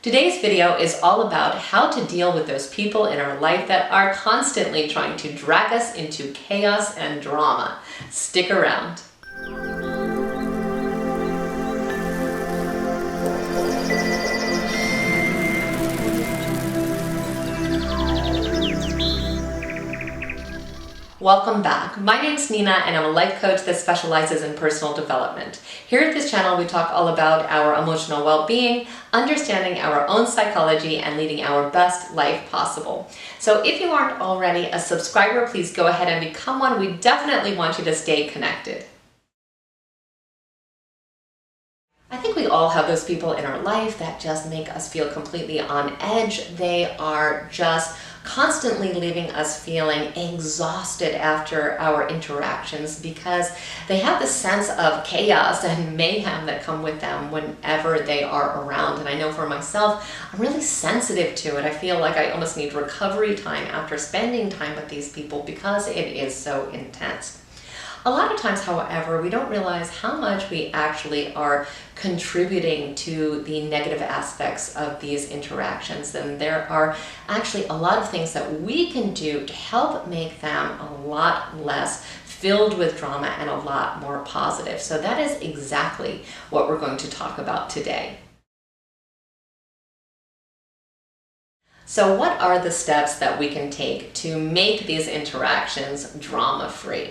Today's video is all about how to deal with those people in our life that are constantly trying to drag us into chaos and drama. Stick around. Welcome back. My name's Nina and I'm a life coach that specializes in personal development. Here at this channel, we talk all about our emotional well-being, understanding our own psychology, and leading our best life possible. So if you aren't already a subscriber, please go ahead and become one. We definitely want you to stay connected. I think we all have those people in our life that just make us feel completely on edge. They are just constantly leaving us feeling exhausted after our interactions because they have the sense of chaos and mayhem that come with them whenever they are around. And I know for myself, I'm really sensitive to it. I feel like I almost need recovery time after spending time with these people because it is so intense. A lot of times, however, we don't realize how much we actually are contributing to the negative aspects of these interactions. And there are actually a lot of things that we can do to help make them a lot less filled with drama and a lot more positive. So that is exactly what we're going to talk about today. So what are the steps that we can take to make these interactions drama-free?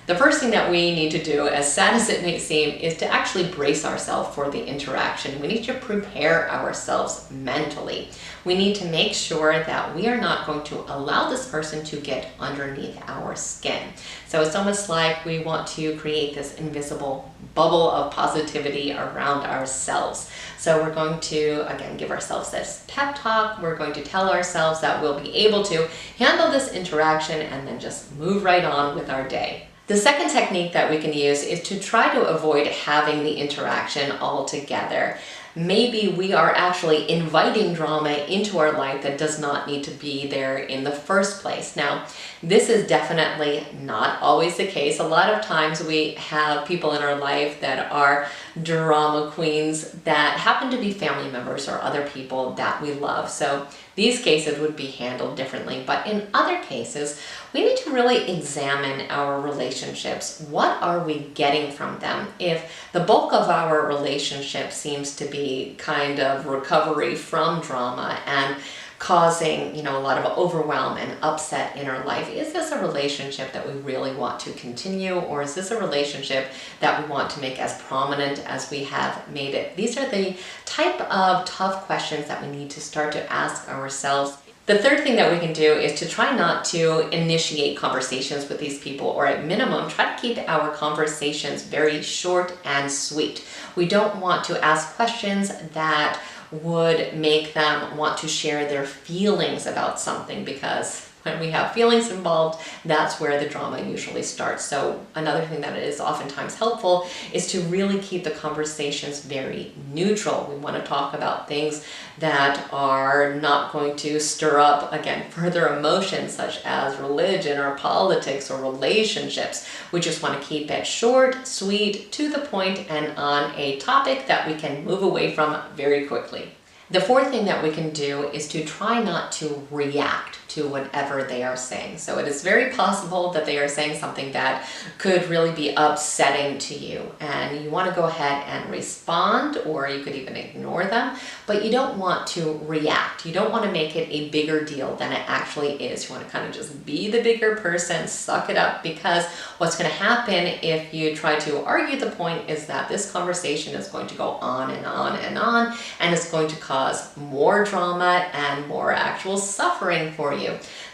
The first thing that we need to do, as sad as it may seem, is to actually brace ourselves for the interaction. We need to prepare ourselves mentally. We need to make sure that we are not going to allow this person to get underneath our skin. So it's almost like we want to create this invisible bubble of positivity around ourselves. So we're going to, again, give ourselves this pep talk. We're going to tell ourselves that we'll be able to handle this interaction and then just move right on with our day. The second technique that we can use is to try to avoid having the interaction altogether. Maybe we are actually inviting drama into our life that does not need to be there in the first place. Now, this is definitely not always the case. A lot of times we have people in our life that are drama queens that happen to be family members or other people that we love. So these cases would be handled differently. But in other cases, we need to really examine our relationships. What are we getting from them? If the bulk of our relationship seems to be kind of recovery from drama and causing, a lot of overwhelm and upset in our life, is this a relationship that we really want to continue, or is this a relationship that we want to make as prominent as we have made it? These are the type of tough questions that we need to start to ask ourselves. The third thing that we can do is to try not to initiate conversations with these people, or at minimum, try to keep our conversations very short and sweet. We don't want to ask questions that would make them want to share their feelings about something, because when we have feelings involved, that's where the drama usually starts. So another thing that is oftentimes helpful is to really keep the conversations very neutral. We want to talk about things that are not going to stir up, again, further emotions such as religion or politics or relationships. We just want to keep it short, sweet, to the point, and on a topic that we can move away from very quickly. The fourth thing that we can do is to try not to react to whatever they are saying. So it is very possible that they are saying something that could really be upsetting to you, and you want to go ahead and respond, or you could even ignore them, but you don't want to react. You don't want to make it a bigger deal than it actually is. You want to kind of just be the bigger person, suck it up, because what's going to happen if you try to argue the point is that this conversation is going to go on and on and on, and it's going to cause more drama and more actual suffering for you.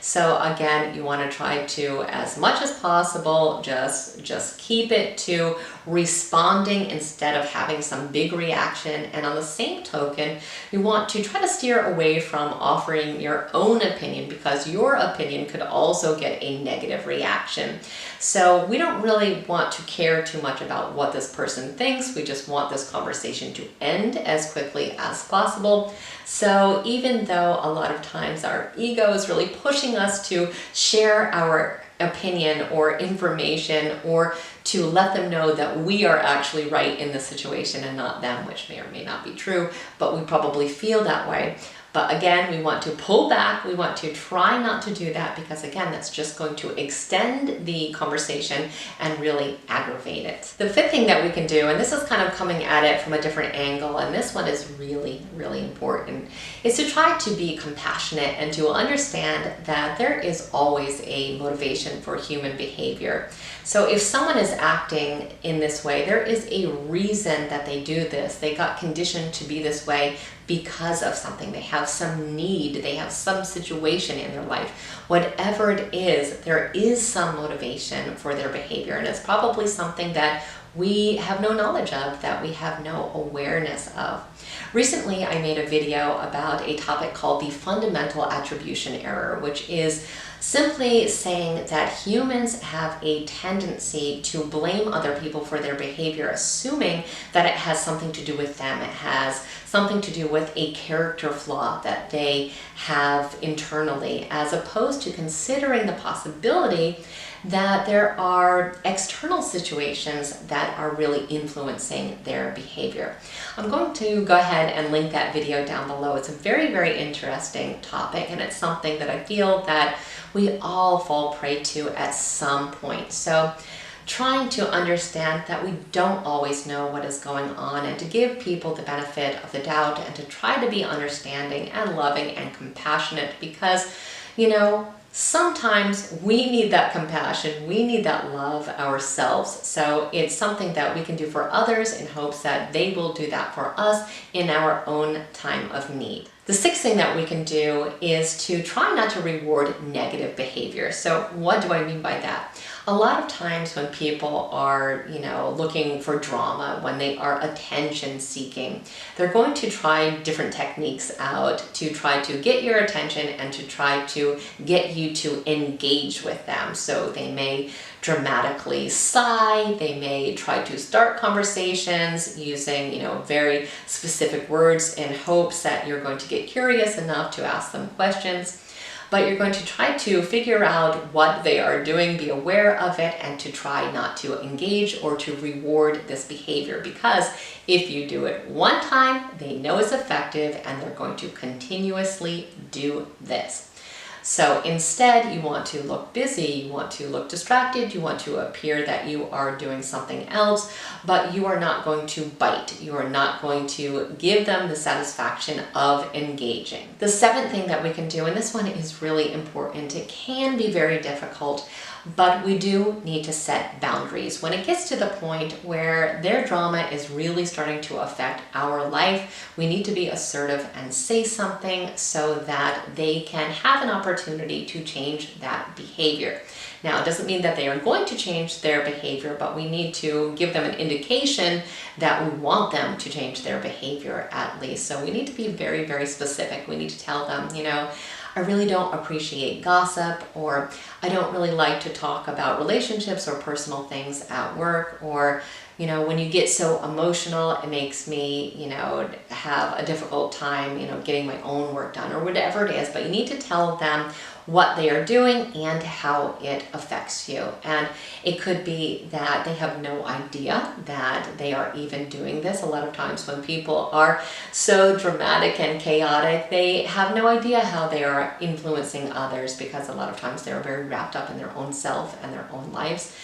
So again, you want to try to, as much as possible, just keep it to responding instead of having some big reaction. And on the same token, you want to try to steer away from offering your own opinion, because your opinion could also get a negative reaction. So we don't really want to care too much about what this person thinks. We just want this conversation to end as quickly as possible. So even though a lot of times our ego is really pushing us to share our opinion or information, or to let them know that we are actually right in the situation and not them, which may or may not be true, but we probably feel that way. But again, we want to pull back. We want to try not to do that, because again, that's just going to extend the conversation and really aggravate it. The fifth thing that we can do, and this is kind of coming at it from a different angle, and this one is really, really important, is to try to be compassionate and to understand that there is always a motivation for human behavior. So if someone is acting in this way, there is a reason that they do this. They got conditioned to be this way because of something. They have some need, they have some situation in their life. Whatever it is, there is some motivation for their behavior, and it's probably something that we have no knowledge of, that we have no awareness of. Recently, I made a video about a topic called the fundamental attribution error, which is simply saying that humans have a tendency to blame other people for their behavior, assuming that it has something to do with them. It has something to do with a character flaw that they have internally, as opposed to considering the possibility that there are external situations that are really influencing their behavior. I'm going to go ahead and link that video down below. It's a very, very interesting topic, and it's something that I feel that we all fall prey to at some point. So trying to understand that we don't always know what is going on, and to give people the benefit of the doubt, and to try to be understanding and loving and compassionate, because, you know, sometimes we need that compassion, we need that love ourselves. So it's something that we can do for others in hopes that they will do that for us in our own time of need. The sixth thing that we can do is to try not to reward negative behavior. So what do I mean by that? A lot of times when people are, looking for drama, when they are attention seeking, they're going to try different techniques out to try to get your attention and to try to get you to engage with them. So they may dramatically sigh, they may try to start conversations using, very specific words in hopes that you're going to get curious enough to ask them questions. But you're going to try to figure out what they are doing, be aware of it, and to try not to engage or to reward this behavior. Because if you do it one time, they know it's effective and they're going to continuously do this. So instead, you want to look busy, you want to look distracted, you want to appear that you are doing something else, but you are not going to bite. You are not going to give them the satisfaction of engaging. The seventh thing that we can do, and this one is really important, it can be very difficult, but we do need to set boundaries. When it gets to the point where their drama is really starting to affect our life, we need to be assertive and say something so that they can have an opportunity to change that behavior. Now, it doesn't mean that they are going to change their behavior, but we need to give them an indication that we want them to change their behavior at least. So we need to be very, very specific. We need to tell them, I really don't appreciate gossip, or I don't really like to talk about relationships or personal things at work, or, when you get so emotional, it makes me, have a difficult time, getting my own work done, or whatever it is. But you need to tell them what they are doing and how it affects you. And it could be that they have no idea that they are even doing this. A lot of times when people are so dramatic and chaotic, they have no idea how they are influencing others, because a lot of times they're very wrapped up in their own self and their own lives.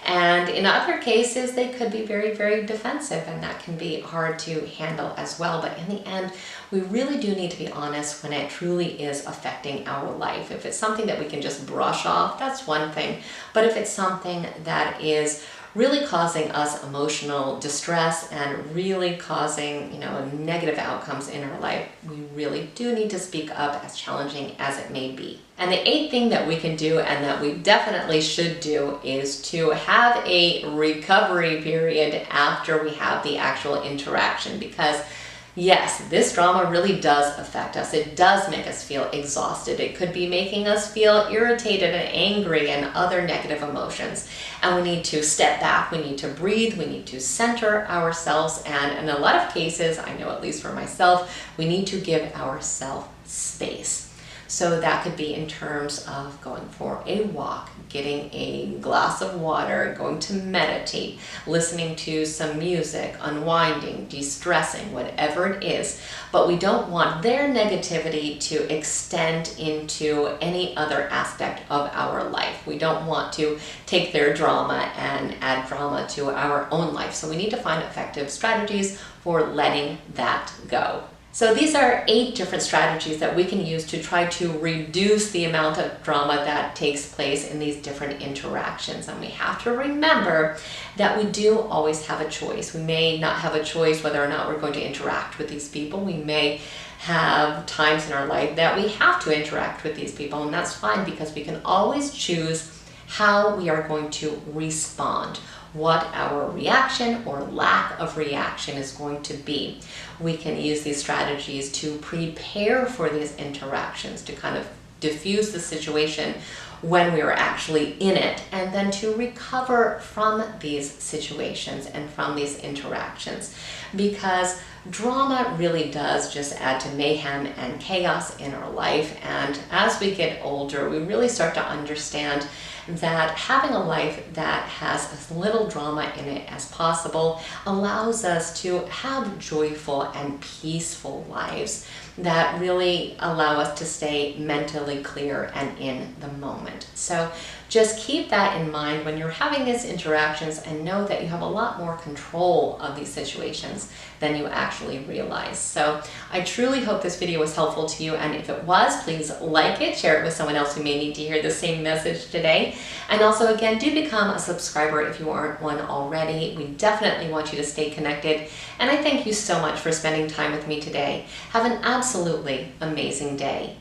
And in other cases, they could be very, very defensive, and that can be hard to handle as well. But in the end, we really do need to be honest when it truly is affecting our life. If it's something that we can just brush off, that's one thing. But if it's something that is really causing us emotional distress and really causing, negative outcomes in our life, we really do need to speak up, as challenging as it may be. And the eighth thing that we can do, and that we definitely should do, is to have a recovery period after we have the actual interaction. Because yes, this drama really does affect us. It does make us feel exhausted. It could be making us feel irritated and angry and other negative emotions. And we need to step back, we need to breathe, we need to center ourselves. And in a lot of cases, I know at least for myself, we need to give ourselves space. So that could be in terms of going for a walk, getting a glass of water, going to meditate, listening to some music, unwinding, de-stressing, whatever it is. But we don't want their negativity to extend into any other aspect of our life. We don't want to take their drama and add drama to our own life. So we need to find effective strategies for letting that go. So these are 8 different strategies that we can use to try to reduce the amount of drama that takes place in these different interactions. And we have to remember that we do always have a choice. We may not have a choice whether or not we're going to interact with these people. We may have times in our life that we have to interact with these people, and that's fine because we can always choose how we are going to respond, what our reaction or lack of reaction is going to be. We can use these strategies to prepare for these interactions, to kind of diffuse the situation when we are actually in it, and then to recover from these situations and from these interactions. Because drama really does just add to mayhem and chaos in our life, and as we get older, we really start to understand that having a life that has as little drama in it as possible allows us to have joyful and peaceful lives that really allow us to stay mentally clear and in the moment. So just keep that in mind when you're having these interactions, and know that you have a lot more control of these situations than you actually realize. So I truly hope this video was helpful to you, and if it was, please like it, share it with someone else who may need to hear the same message today. And also, again, do become a subscriber if you aren't one already. We definitely want you to stay connected, and I thank you so much for spending time with me today. Have an absolutely amazing day.